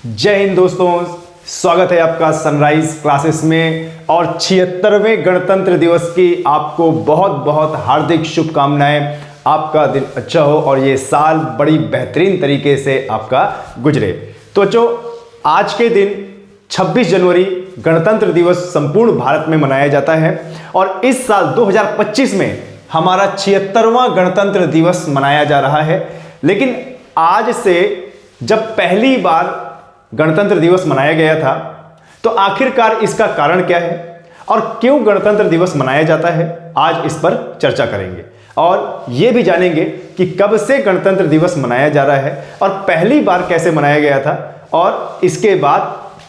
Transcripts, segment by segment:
जय हिंद दोस्तों, स्वागत है आपका सनराइज क्लासेस में। और 76वें गणतंत्र दिवस की आपको बहुत बहुत हार्दिक शुभकामनाएं। आपका दिन अच्छा हो और ये साल बड़ी बेहतरीन तरीके से आपका गुजरे। तो बच्चों, आज के दिन 26 जनवरी गणतंत्र दिवस संपूर्ण भारत में मनाया जाता है और इस साल 2025 में हमारा 76वां गणतंत्र दिवस मनाया जा रहा है। लेकिन आज से जब पहली बार गणतंत्र दिवस मनाया गया था तो आखिरकार इसका कारण क्या है और क्यों गणतंत्र दिवस मनाया जाता है, आज इस पर चर्चा करेंगे और यह भी जानेंगे कि कब से गणतंत्र दिवस मनाया जा रहा है और पहली बार कैसे मनाया गया था और इसके बाद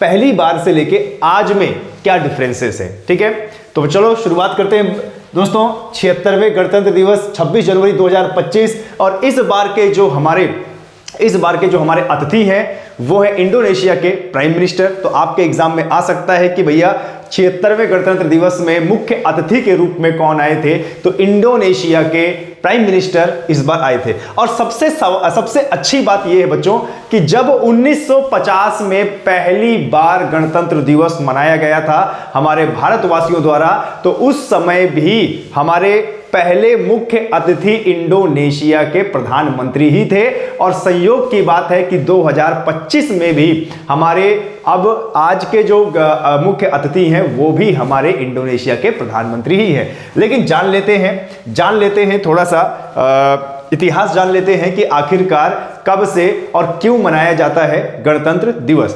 पहली बार से लेके आज में क्या डिफरेंसेस है। ठीक है, तो चलो शुरुआत करते हैं दोस्तों। 76वें गणतंत्र दिवस 26 जनवरी 2025 और इस बार के जो हमारे अतिथि हैं वो है इंडोनेशिया के प्राइम मिनिस्टर। तो आपके एग्जाम में आ सकता है कि भैया 76वें गणतंत्र दिवस में मुख्य अतिथि के रूप में कौन आए थे, तो इंडोनेशिया के प्राइम मिनिस्टर इस बार आए थे। और सबसे अच्छी बात यह है बच्चों कि जब 1950 में पहली बार गणतंत्र दिवस मनाया गया था हमारे भारतवासियों द्वारा, तो उस समय भी हमारे पहले मुख्य अतिथि इंडोनेशिया के प्रधानमंत्री ही थे। और संयोग की बात है कि 2025 में भी हमारे अब आज के जो मुख्य अतिथि हैं वो भी हमारे इंडोनेशिया के प्रधानमंत्री ही हैं। लेकिन जान लेते हैं थोड़ा सा इतिहास जान लेते हैं कि आखिरकार कब से और क्यों मनाया जाता है गणतंत्र दिवस।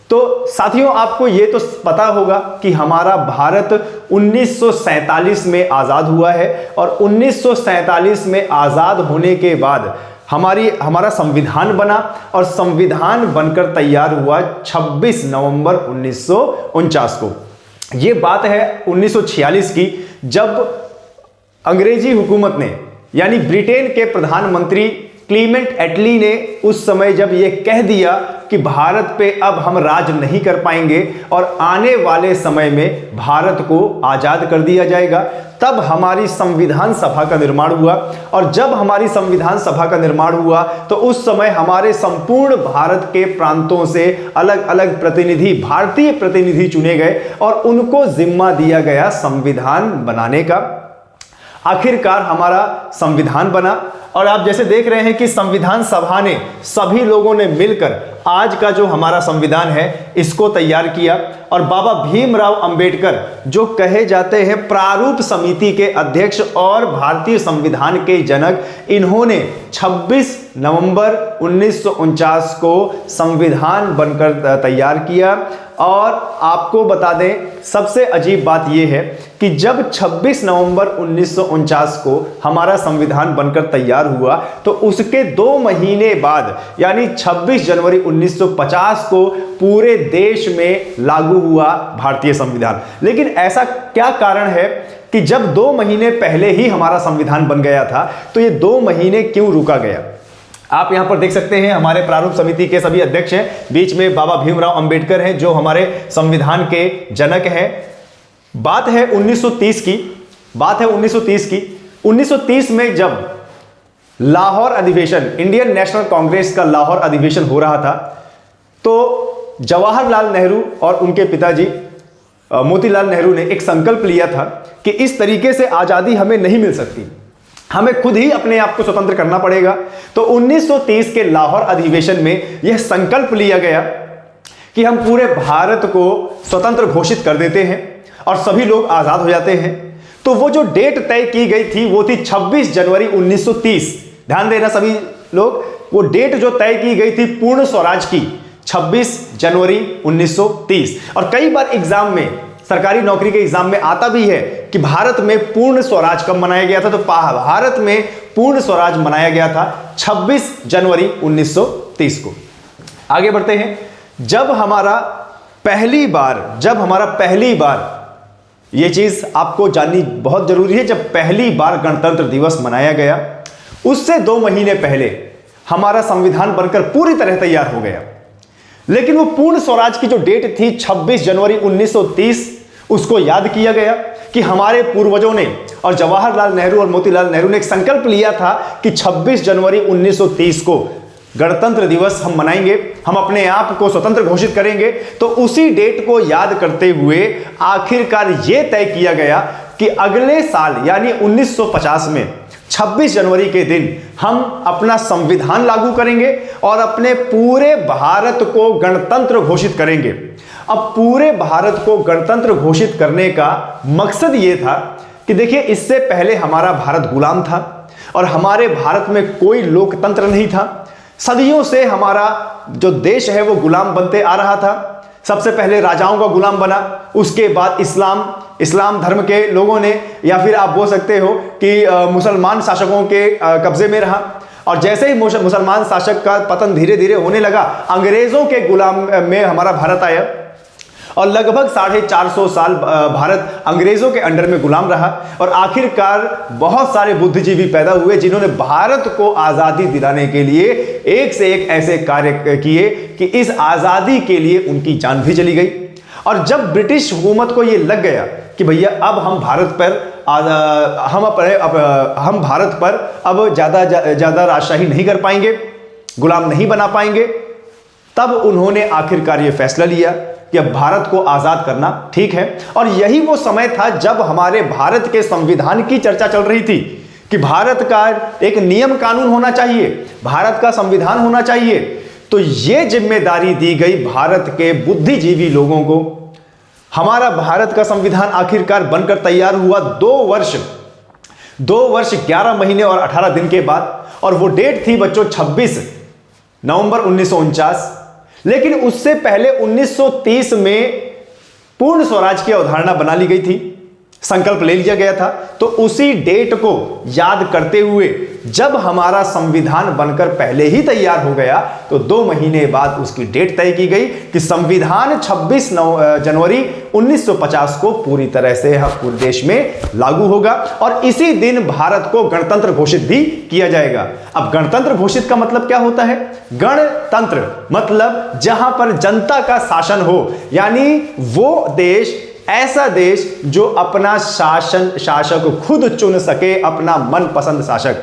तो साथियों, आपको यह तो पता होगा कि हमारा भारत 1947 में आजाद हुआ है और 1947 में आजाद होने के बाद हमारा संविधान बना और संविधान बनकर तैयार हुआ 26 नवंबर 1949 को। यह बात है 1946 की, जब अंग्रेजी हुकूमत ने यानी ब्रिटेन के प्रधानमंत्री क्लीमेंट एटली ने उस समय जब यह कह दिया कि भारत पे अब हम राज नहीं कर पाएंगे और आने वाले समय में भारत को आजाद कर दिया जाएगा, तब हमारी संविधान सभा का निर्माण हुआ। और जब हमारी संविधान सभा का निर्माण हुआ तो उस समय हमारे संपूर्ण भारत के प्रांतों से अलग अलग प्रतिनिधि, भारतीय प्रतिनिधि चुने गए और उनको जिम्मा दिया गया संविधान बनाने का। आखिरकार हमारा संविधान बना और आप जैसे देख रहे हैं कि संविधान सभा ने, सभी लोगों ने मिलकर आज का जो हमारा संविधान है इसको तैयार किया। और बाबा भीमराव अंबेडकर, जो कहे जाते हैं प्रारूप समिति के अध्यक्ष और भारतीय संविधान के जनक, इन्होंने 26 नवंबर 1949 को संविधान बनकर तैयार किया। और आपको बता दें, सबसे अजीब बात यह है कि जब 26 नवंबर 1949 को हमारा संविधान बनकर तैयार हुआ तो उसके 2 महीने बाद यानी 26 जनवरी 1950 को पूरे देश में लागू हुआ भारतीय संविधान। लेकिन ऐसा क्या कारण है कि जब 2 महीने पहले ही हमारा संविधान बन गया था तो ये 2 महीने क्यों रुका गया? आप यहां पर देख सकते हैं हमारे प्रारूप समिति के सभी अध्यक्ष हैं, बीच में बाबा भीमराव अंबेडकर हैं जो हमारे संविधान के जनक हैं। बात है 1930 की। 1930 में जब लाहौर अधिवेशन, इंडियन नेशनल कांग्रेस का लाहौर अधिवेशन हो रहा था, तो जवाहरलाल नेहरू और उनके पिताजी मोतीलाल नेहरू ने एक संकल्प लिया था कि इस तरीके से आजादी हमें नहीं मिल सकती, हमें खुद ही अपने आप को स्वतंत्र करना पड़ेगा। तो 1930 के लाहौर अधिवेशन में यह संकल्प लिया गया कि हम पूरे भारत को स्वतंत्र घोषित कर देते हैं और सभी लोग आजाद हो जाते हैं। तो वो जो डेट तय की गई थी वो थी 26 जनवरी 1930। ध्यान देना सभी लोग, वो डेट जो तय की गई थी पूर्ण स्वराज की 26 जनवरी 1930। और कई बार एग्जाम में, सरकारी नौकरी के एग्जाम में आता भी है कि भारत में पूर्ण स्वराज कब मनाया गया था, तो भारत में पूर्ण स्वराज मनाया गया था 26 जनवरी 1930 को। आगे बढ़ते हैं। जब हमारा पहली बार यह चीज आपको जाननी बहुत जरूरी है, जब पहली बार गणतंत्र दिवस मनाया गया उससे 2 महीने पहले हमारा संविधान बनकर पूरी तरह तैयार हो गया। लेकिन वो पूर्ण स्वराज की जो डेट थी 26 जनवरी 1930, उसको याद किया गया कि हमारे पूर्वजों ने और जवाहरलाल नेहरू और मोतीलाल नेहरू ने एक संकल्प लिया था कि 26 जनवरी 1930 को गणतंत्र दिवस हम मनाएंगे, हम अपने आप को स्वतंत्र घोषित करेंगे, तो उसी डेट को याद करते हुए आखिरकार यह तय किया गया कि अगले साल यानी 1950 में 26 जनवरी के दिन हम अपना संविधान लागू करेंगे और अपने पूरे भारत को गणतंत्र घोषित करेंगे। अब पूरे भारत को गणतंत्र घोषित करने का मकसद यह था कि देखिए, इससे पहले हमारा भारत गुलाम था और हमारे भारत में कोई लोकतंत्र नहीं था। सदियों से हमारा जो देश है वो गुलाम बनते आ रहा था। सबसे पहले राजाओं का गुलाम बना, उसके बाद इस्लाम धर्म के लोगों ने, या फिर आप बोल सकते हो कि मुसलमान शासकों के कब्जे में रहा। और जैसे ही मुसलमान शासक का पतन धीरे धीरे होने लगा, अंग्रेजों के गुलाम में हमारा भारत आया और लगभग 450 साल भारत अंग्रेजों के अंडर में गुलाम रहा। और आखिरकार बहुत सारे बुद्धिजीवी पैदा हुए जिन्होंने भारत को आज़ादी दिलाने के लिए एक से एक ऐसे कार्य किए कि इस आज़ादी के लिए उनकी जान भी चली गई। और जब ब्रिटिश हुकूमत को यह लग गया कि भैया अब हम भारत पर अब ज़्यादा राजशाही नहीं कर पाएंगे, गुलाम नहीं बना पाएंगे, तब उन्होंने आखिरकार यह फैसला लिया कि अब भारत को आजाद करना ठीक है। और यही वो समय था जब हमारे भारत के संविधान की चर्चा चल रही थी कि भारत का एक नियम कानून होना चाहिए, भारत का संविधान होना चाहिए। तो ये जिम्मेदारी दी गई भारत के बुद्धिजीवी लोगों को। हमारा भारत का संविधान आखिरकार बनकर तैयार हुआ 2 वर्ष 11 महीने और 18 दिन के बाद, और वो डेट थी बच्चों 26 नवंबर 1949। लेकिन उससे पहले 1930 में पूर्ण स्वराज की अवधारणा बना ली गई थी, संकल्प ले लिया गया था। तो उसी डेट को याद करते हुए जब हमारा संविधान बनकर पहले ही तैयार हो गया, तो 2 महीने बाद उसकी डेट तय की गई कि संविधान 26 जनवरी 1950 को पूरी तरह से पूरे देश में लागू होगा और इसी दिन भारत को गणतंत्र घोषित भी किया जाएगा। अब गणतंत्र घोषित का मतलब क्या होता है? गणतंत्र मतलब जहां पर जनता का शासन हो, यानी वो देश, ऐसा देश जो अपना शासक खुद चुन सके, अपना मनपसंद शासक।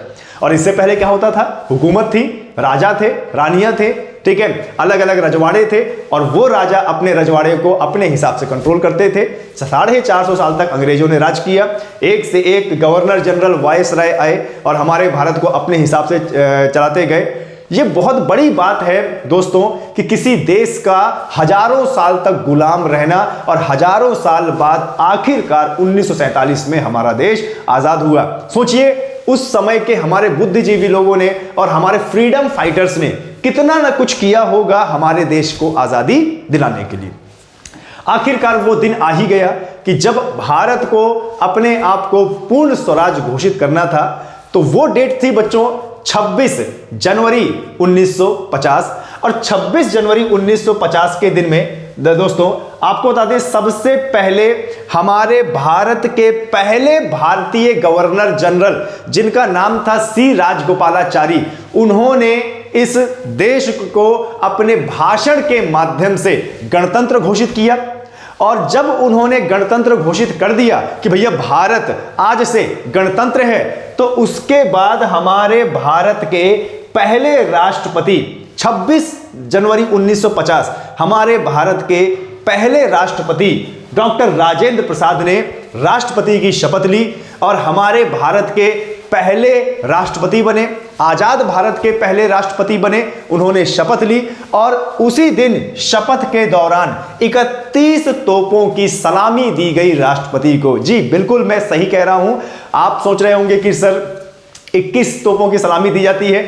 और इससे पहले क्या होता था? हुकूमत थी, राजा थे, रानियां थे, ठीक है, अलग अलग रजवाड़े थे, और वो राजा अपने रजवाड़े को अपने हिसाब से कंट्रोल करते थे। 450 साल तक अंग्रेजों ने राज किया, एक से एक गवर्नर जनरल, वायसराय आए और हमारे भारत को अपने हिसाब से चलाते गए। ये बहुत बड़ी बात है दोस्तों कि किसी देश का हजारों साल तक गुलाम रहना और हजारों साल बाद आखिरकार 1947 में हमारा देश आजाद हुआ। सोचिए, उस समय के हमारे बुद्धिजीवी लोगों ने और हमारे फ्रीडम फाइटर्स ने कितना न कुछ किया होगा हमारे देश को आजादी दिलाने के लिए। आखिरकार वो दिन आ ही गया कि जब भारत को अपने आप को पूर्ण स्वराज घोषित करना था। तो वो डेट थी बच्चों 26 जनवरी 1950। और 26 जनवरी 1950 के दिन में दोस्तों आपको बता दें, सबसे पहले हमारे भारत के पहले भारतीय गवर्नर जनरल, जिनका नाम था सी राजगोपालाचारी, उन्होंने इस देश को अपने भाषण के माध्यम से गणतंत्र घोषित किया। और जब उन्होंने गणतंत्र घोषित कर दिया कि भैया भारत आज से गणतंत्र है, तो उसके बाद हमारे भारत के पहले राष्ट्रपति 26 जनवरी 1950 हमारे भारत के पहले राष्ट्रपति डॉक्टर राजेंद्र प्रसाद ने राष्ट्रपति की शपथ ली और हमारे भारत के पहले राष्ट्रपति बने, आजाद भारत के पहले राष्ट्रपति बने। उन्होंने शपथ ली और उसी दिन शपथ के दौरान 31 तोपों की सलामी दी गई राष्ट्रपति को। जी बिल्कुल, मैं सही कह रहा हूं। आप सोच रहे होंगे कि सर 21 तोपों की सलामी दी जाती है।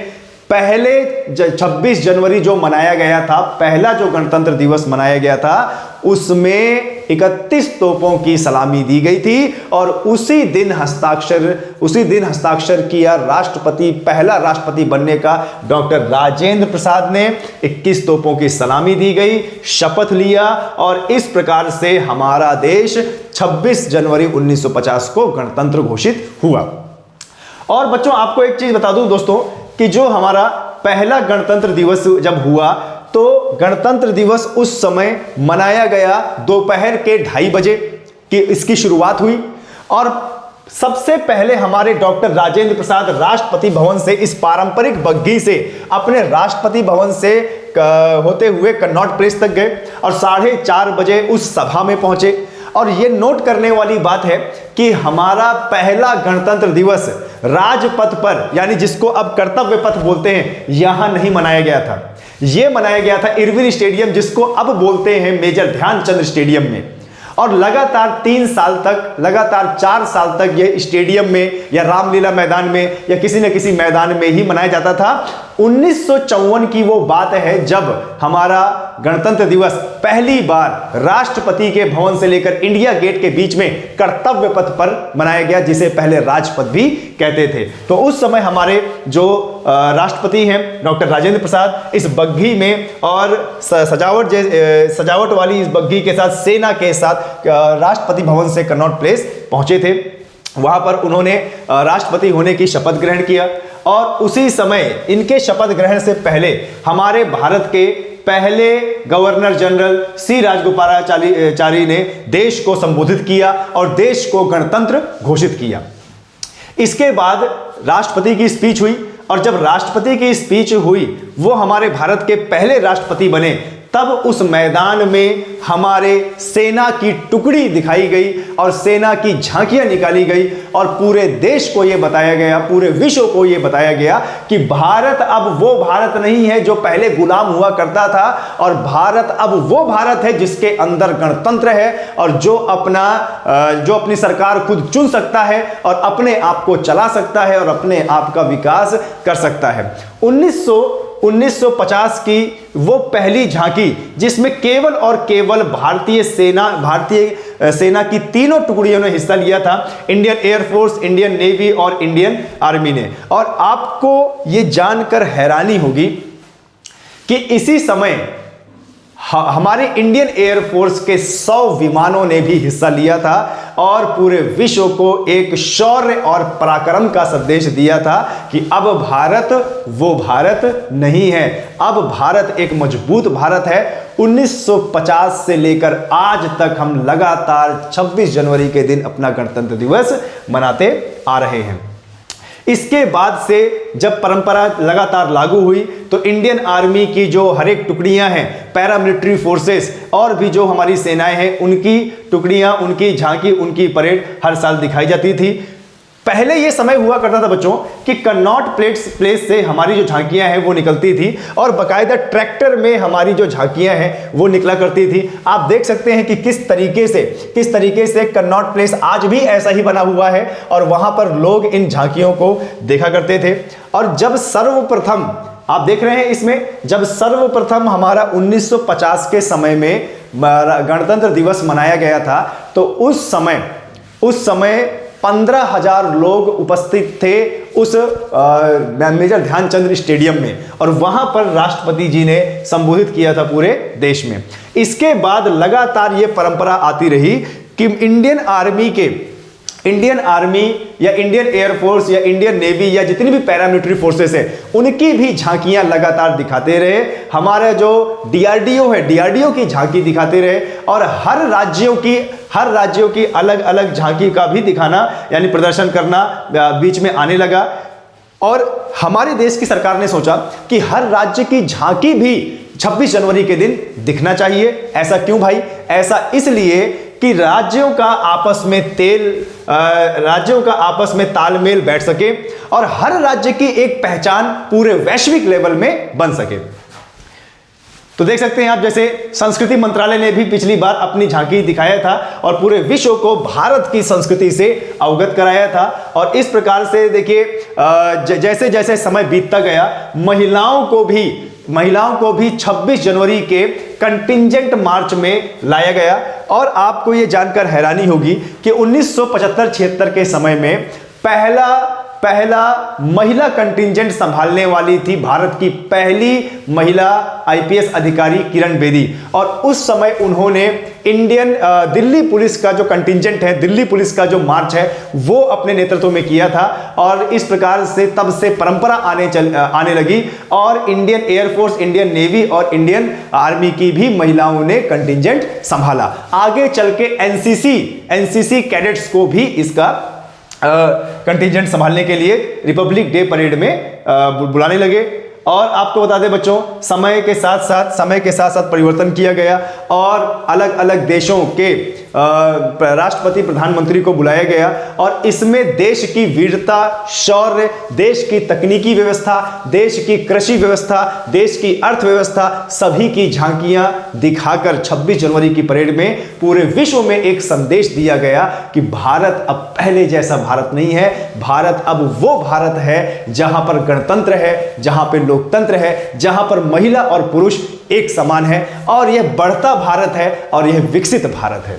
पहले 26 जनवरी जो मनाया गया था, पहला जो गणतंत्र दिवस मनाया गया था, उसमें 31 तोपों की सलामी दी गई थी और उसी दिन हस्ताक्षर किया राष्ट्रपति, पहला राष्ट्रपति बनने का डॉक्टर राजेंद्र प्रसाद ने। 21 तोपों की सलामी दी गई, शपथ लिया और इस प्रकार से हमारा देश 26 जनवरी 1950 को गणतंत्र घोषित हुआ। और बच्चों आपको एक चीज बता दूं दोस्तों कि जो हमारा पहला गणतंत्र दिवस जब हुआ, तो गणतंत्र दिवस उस समय मनाया गया दोपहर के 2:30 बजे कि इसकी शुरुआत हुई और सबसे पहले हमारे डॉक्टर राजेंद्र प्रसाद राष्ट्रपति भवन से, इस पारंपरिक बग्घी से अपने राष्ट्रपति भवन से होते हुए कनॉट प्लेस तक गए और 4:30 बजे उस सभा में पहुंचे। और यह नोट करने वाली बात है कि हमारा पहला गणतंत्र दिवस राजपथ पर, यानी जिसको अब कर्तव्य पथ बोलते हैं, यहां नहीं मनाया गया था। यह मनाया गया था इरविन स्टेडियम, जिसको अब बोलते हैं मेजर ध्यानचंद स्टेडियम में। और लगातार 3 साल तक, लगातार 4 साल तक यह स्टेडियम में या रामलीला मैदान में या किसी न किसी मैदान में ही मनाया जाता था। 1954 की वो बात है जब हमारा गणतंत्र दिवस पहली बार राष्ट्रपति के भवन से लेकर इंडिया गेट के बीच में कर्तव्य पथ पर मनाया गया, जिसे पहले राजपथ भी कहते थे। तो उस समय हमारे जो राष्ट्रपति हैं डॉक्टर राजेंद्र प्रसाद इस बग्घी में और सजावट वाली इस बग्घी के साथ, सेना के साथ राष्ट्रपति भवन से कनॉट प्लेस पहुंचे थे। वहां पर उन्होंने राष्ट्रपति होने की शपथ ग्रहण किया और उसी समय, इनके शपथ ग्रहण से पहले, हमारे भारत के पहले गवर्नर जनरल सी राजगोपालाचारी ने देश को संबोधित किया और देश को गणतंत्र घोषित किया। इसके बाद राष्ट्रपति की स्पीच हुई और जब राष्ट्रपति की स्पीच हुई, वो हमारे भारत के पहले राष्ट्रपति बने, तब उस मैदान में हमारे सेना की टुकड़ी दिखाई गई और सेना की झांकियां निकाली गई और पूरे देश को यह बताया गया, पूरे विश्व को यह बताया गया कि भारत अब वो भारत नहीं है जो पहले गुलाम हुआ करता था, और भारत अब वो भारत है जिसके अंदर गणतंत्र है और जो अपनी सरकार खुद चुन सकता है और अपने आप को चला सकता है और अपने आप का विकास कर सकता है। 1950 की वो पहली झांकी जिसमें केवल और केवल भारतीय सेना की तीनों टुकड़ियों ने हिस्सा लिया था, इंडियन एयरफोर्स, इंडियन नेवी और इंडियन आर्मी ने। और आपको ये जानकर हैरानी होगी कि इसी समय हमारे इंडियन एयरफोर्स के 100 विमानों ने भी हिस्सा लिया था और पूरे विश्व को एक शौर्य और पराक्रम का संदेश दिया था कि अब भारत वो भारत नहीं है, अब भारत एक मजबूत भारत है। 1950 से लेकर आज तक हम लगातार 26 जनवरी के दिन अपना गणतंत्र दिवस मनाते आ रहे हैं। इसके बाद से जब परंपरा लगातार लागू हुई तो इंडियन आर्मी की जो हर एक टुकड़ियां हैं, पैरामिलिट्री फोर्सेस और भी जो हमारी सेनाएं हैं, उनकी टुकड़ियां, उनकी झांकी, उनकी परेड हर साल दिखाई जाती थी। पहले यह समय हुआ करता था बच्चों कि कनॉट प्लेस से हमारी जो झांकियां हैं वो निकलती थी और बाकायदा ट्रैक्टर में हमारी जो झांकियां हैं वो निकला करती थी। आप देख सकते हैं कि किस तरीके से कनॉट प्लेस आज भी ऐसा ही बना हुआ है और वहां पर लोग इन झांकियों को देखा करते थे। और जब सर्वप्रथम, आप देख रहे हैं इसमें, जब सर्वप्रथम हमारा 1950 के समय में गणतंत्र दिवस मनाया गया था तो उस समय 15,000 लोग उपस्थित थे उस मेजर ध्यानचंद स्टेडियम में और वहां पर राष्ट्रपति जी ने संबोधित किया था पूरे देश में। इसके बाद लगातार यह परंपरा आती रही कि इंडियन आर्मी या इंडियन एयरफोर्स या इंडियन नेवी या जितनी भी पैरामिलिट्री फोर्सेस है उनकी भी झांकियां लगातार दिखाते रहे। हमारा जो डीआरडीओ है, डीआरडीओ की झांकी दिखाते रहे और हर राज्यों की अलग अलग झांकी का भी दिखाना यानी प्रदर्शन करना बीच में आने लगा। और हमारे देश की सरकार ने सोचा कि हर राज्य की झांकी भी 26 जनवरी के दिन दिखना चाहिए। ऐसा क्यों भाई? ऐसा इसलिए कि राज्यों का आपस में तालमेल बैठ सके और हर राज्य की एक पहचान पूरे वैश्विक लेवल में बन सके। तो देख सकते हैं आप, जैसे संस्कृति मंत्रालय ने भी पिछली बार अपनी झांकी दिखाया था और पूरे विश्व को भारत की संस्कृति से अवगत कराया था। और इस प्रकार से देखिए जैसे जैसे समय बीतता गया महिलाओं को भी 26 जनवरी के कंटिंजेंट मार्च में लाया गया। और आपको यह जानकर हैरानी होगी कि 1975-76 के समय में पहला महिला कंटिंजेंट संभालने वाली थी भारत की पहली महिला आईपीएस अधिकारी किरण बेदी। और उस समय उन्होंने दिल्ली पुलिस का जो कंटिंजेंट है, दिल्ली पुलिस का जो मार्च है वो अपने नेतृत्व में किया था। और इस प्रकार से तब से परंपरा आने लगी और इंडियन एयरफोर्स, इंडियन नेवी और इंडियन आर्मी की भी महिलाओं ने कंटिंजेंट संभाला। आगे चल के एनसीसी कैडेट्स को भी इसका कंटिजेंट संभालने के लिए रिपब्लिक डे परेड में बुलाने लगे। और आपको बता दें बच्चों, समय के साथ साथ परिवर्तन किया गया और अलग अलग देशों के राष्ट्रपति प्रधानमंत्री को बुलाया गया और इसमें देश की वीरता, शौर्य, देश की तकनीकी व्यवस्था, देश की कृषि व्यवस्था, देश की अर्थव्यवस्था, सभी की झांकियां दिखाकर 26 जनवरी की परेड में पूरे विश्व में एक संदेश दिया गया कि भारत अब पहले जैसा भारत नहीं है। भारत अब वो भारत है जहां पर गणतंत्र है, जहां पर लोकतंत्र है, जहां पर महिला और पुरुष एक समान है और यह बढ़ता भारत है और यह विकसित भारत है।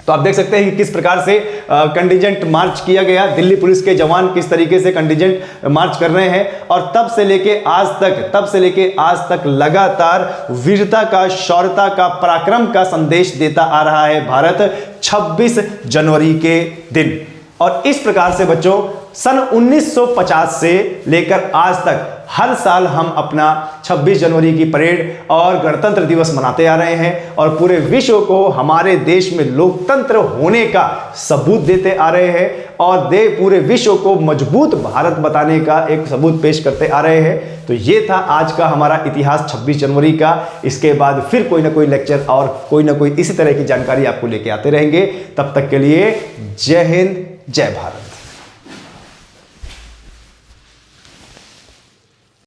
तो आप देख सकते हैं कि किस प्रकार से कंटिजेंट मार्च किया गया। दिल्ली पुलिस के जवान किस तरीके से कंटिजेंट मार्च कर रहे हैं और तब से लेके आज तक लगातार वीरता का, शौर्यता का, पराक्रम का संदेश देता आ रहा है भारत 26 जनवरी के दिन। और इस प्रकार से बच्चों सन 1950 से लेकर आज तक हर साल हम अपना 26 जनवरी की परेड और गणतंत्र दिवस मनाते आ रहे हैं और पूरे विश्व को हमारे देश में लोकतंत्र होने का सबूत देते आ रहे हैं और पूरे विश्व को मजबूत भारत बताने का एक सबूत पेश करते आ रहे हैं। तो ये था आज का हमारा इतिहास 26 जनवरी का। इसके बाद फिर कोई ना कोई लेक्चर और कोई ना कोई इसी तरह की जानकारी आपको लेके आते रहेंगे। तब तक के लिए जय हिंद, जय भारत।